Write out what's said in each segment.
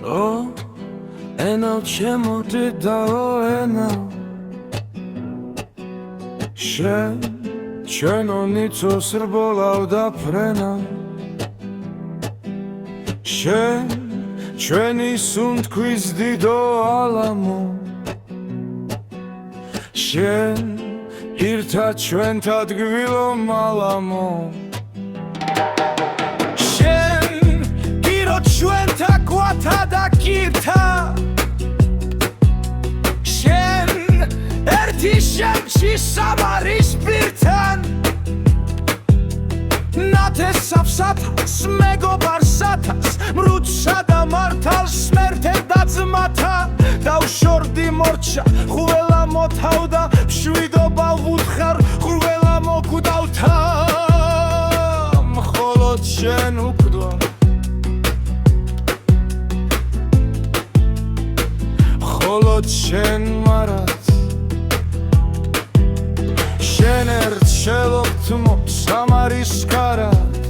Oh, eno čemu ti dao eno Čeno nico srbolao da prena Čeni sunt quizdi do alamo Irta čventad gvilom alamo ჩვენთა გვათა და კირთა შენ ერთი შემში სამარის პირთან ნათესავსათას მეგობარსათას მრუცსა და მართალს მერთებ და ძმათა დავშორდი მორჩა ხუველა მოთავდა მშვიდობა ვუთხარ ხუველა მოკვდავთა მხოლოდ შენ უკვდვა მხოლოდ შენ მარად შენ ერთ შელობთ მოსამარის კარად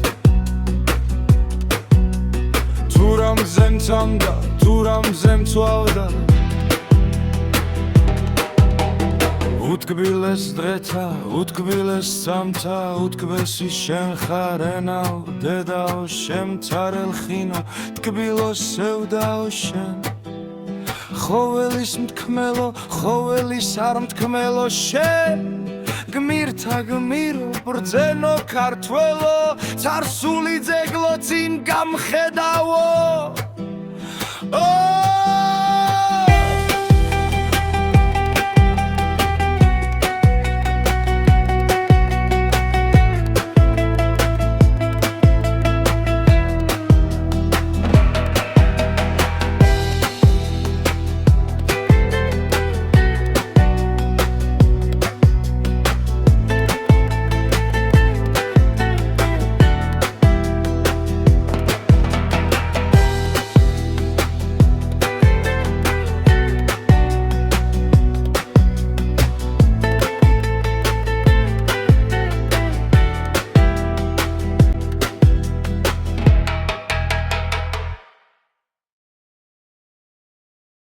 თუ რამზე მცამდა თუ რამზე მცვალდა უთკბილეს დღეთა უთკბილეს სამთა უთკბესი შენ ხარ ენაო დედაო შემცარელ ხინო თკბილო სევდაო შენ ხოველის მთქმელო, ხოველის არ მთქმელო შენ გმირთა გმირო, ბრძენო ქართველო ცარსული ძეგლო წინ გამხედავო